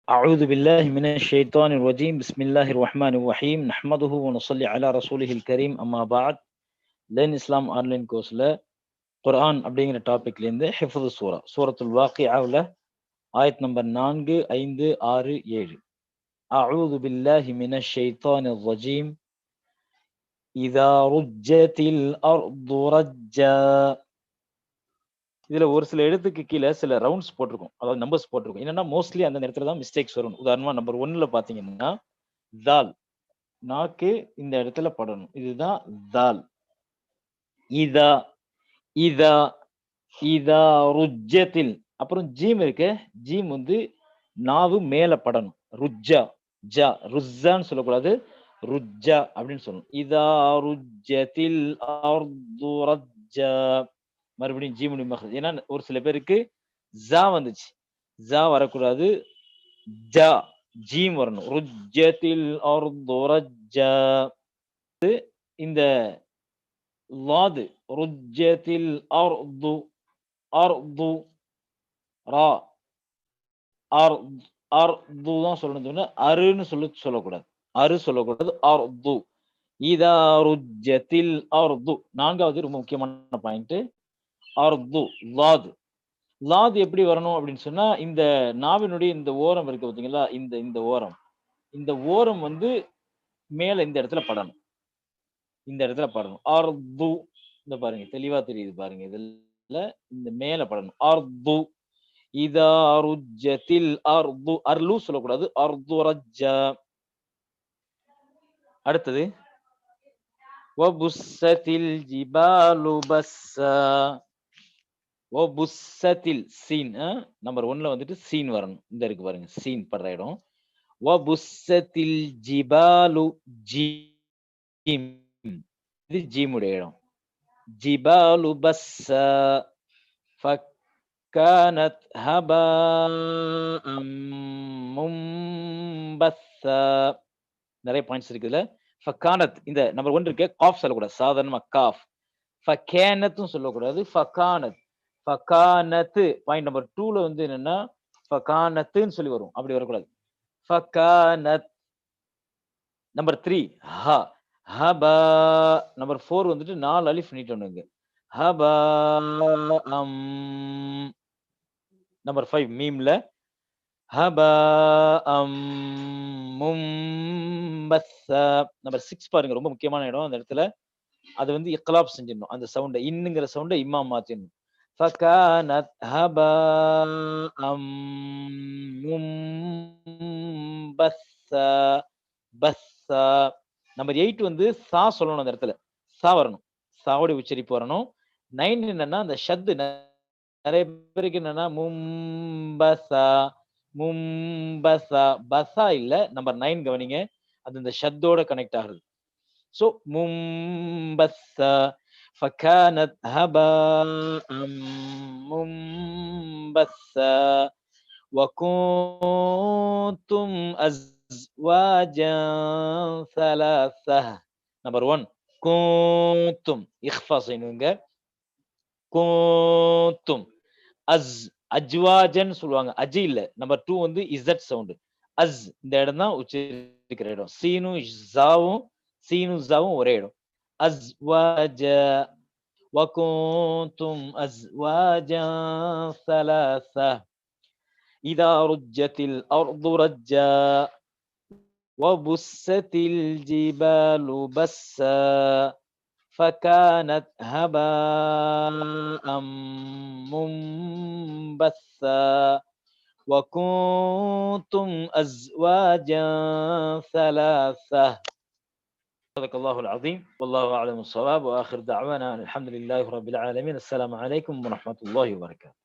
أعوذ بالله من الشيطان الرجيم بسم الله الرحمن الرحيم نحمده ونصلي على رسوله الكريم أما بعد learn இஸ்லாம் online கோர்ஸ்ல குர்ஆன் அப்படிங்கிற டாபிக்ல இருந்து ஹிஃப்து சூரத்துல் வாக்கியாவுல ஆயத் நம்பர் 4, 5, 6, 7. அஊது பில்லாஹி மினஷ் ஷைத்தானிர் ரஜீம். இதா ருஜ்ஜத்தில் அர்து ரஜ்ஜா. இதுல ஒரு சில எழுத்துக்கு கீழே சில ரவுண்ட்ஸ் போட்டிருக்கும், அதாவது நம்பர்ஸ் போட்டிருக்கும். என்னன்னா மோஸ்ட்லி அந்த நேரத்துல தான் மிஸ்டேக்ஸ் வரும். உதாரணமா நம்பர் 1ல பாத்தீங்கன்னா தால், நாக்கு இந்த இடத்துல படணும், இதுதான் தால். இதா இதா இதா ருஜ்ஜத்தில், அப்புறம் ஜீம் இருக்கு, ஜீம் வந்து நாவு மேல படணும். ருஜ்ஜா, ஜா ருஸ்ஸான்னு சொல்லக்கூடாது, ருஜ்ஜா அப்படின்னு சொல்லணும். இதா ருஜ்ஜத்தில் அர்து ரஜ்ஜா. மறுபடியும் ஜீமுடைய மஹ்ரஜ். ஏன்னா ஒரு சில பேருக்கு ஜா வந்துச்சு, ஜா வரக்கூடாது, ஜா ஜீம் வரணும். ருஜ்ஜத்தில் அர்து ரஜ்ஜா. இந்த லாது ருஜ்ஜத்தில் அர்து, அர்து ரா, அர்து தான் சொல்லணும், அருன்னு சொல்லக்கூடாது, அரு சொல்லக்கூடாது, அர்து. இதா ருஜ்ஜத்தில் அர்து. 4வது ரொம்ப முக்கியமான பாயிண்ட், அர்து லாது. லாது எப்படி வரணும் அப்படின்னு சொன்னா, இந்த நாவினுடைய இந்த ஓரம் இருக்கு பாத்தீங்களா, இந்த இந்த ஓரம், இந்த ஓரம் வந்து மேல இந்த இடத்துல படணும், இந்த இடத்துல படணும். அர்து, இந்த பாருங்க தெளிவா தெரியுது பாருங்க, இதுல இந்த மேல படணும். அர்து. இதா ருஜ்ஜத்தில் அர்து, அர்லு சொல்லக்கூடாது, அர்து ரஜ்ஜா. அடுத்தது வபுஸ்ஸத்தில் ஜிபாலு பஸ்ஸா. வபுஸ்ஸத்தில் சீன், நம்பர் 1ல வந்துட்டு சீன் வரணும். இந்த இருக்கு பாருங்க, சீன் படுற இடம். வபுஸ்ஸத்தில் ஜிபாலு, ஜீம், இது ஜீமுடைய இடம். ஜிபாலு பஸ்ஸா ஃபக்கானத் ஹபாஅம் மும்பஸ்ஸா. நிறைய பாயிண்ட்ஸ் இருக்குதுல. ஃபக்கானத், இந்த நம்பர் 1 இருக்கு, காஃப் சொல்லக்கூடாது, சாதாரணமா காஃப். ஃபகானத்தும் சொல்லக்கூடாது, ஃபகானத். ஃபகானத் பாயிண்ட் நம்பர் 2ல வந்து என்னன்னா ஃபகானத்துன்னு சொல்லி வரும், அப்படி வரக்கூடாது. ஃபகானத். நம்பர் 3 ஹ, ஹபா. நம்பர் 4 வந்துட்டு 4 அலிஃப் நீட்டணுங்க. ஹபா அம். நம்பர் 5 மீம்ல ஹபா அம் மும்பஸ்ஸா. நம்பர் 6 பாருங்க, ரொம்ப முக்கியமான இடம். அந்த இடத்துல அது வந்து இக்லாப் செஞ்சிடணும், அந்த சவுண்ட, இன்னுங்கிற சவுண்ட இம்மா மாத்திடணும். ஃபகானத் ஹபாஅம் மும்பஸ்ஸா, பஸ்ஸா. நம்பர் 8 வந்து சா சொல்லணும், அந்த இடத்துல சா வரணும், சாவுடைய உச்சரிப்பு வரணும். 9 என்னன்னா அந்த ஷத்து, நிறைய பேருக்கு என்னன்னா மும்பஸா, மும்பஸா, பஸா இல்ல, நம்பர் 9 கவனிங்க, அது இந்த ஷத்தோட கனெக்ட் ஆகுது. So منبثا فكانت هباء منبثا وكنتم أزواجا ثلاثة. Number 1 كنتم إخفاء செய்யணுங்க. كنتم அஜ்வாஜன் சொல்லுவாங்க, அஜி இல்ல. நம்பர் 2 வந்து இசட் சவுண்ட், அஸ் இந்த இடம் தான் உச்சரிக்கிற இடம். சீனும் ஜாவும், சீனும் ஜாவும் ஒரே இடம். அஸ்வாஜா வகுந்தும் அஸ்வாஜா ثلاثة. இதா ருஜ்ஜத்தில் அர்து ரஜ்ஜா வபுஸ்ஸத்தில் ஜிபாலு பஸ்ஸா فكانت هباء منبثا وكنتم أزواجا ثلاثة. صدق الله العظيم والله أعلم الصواب وآخر دعوانا الحمد لله رب العالمين. السلام عليكم ورحمة الله وبركاته.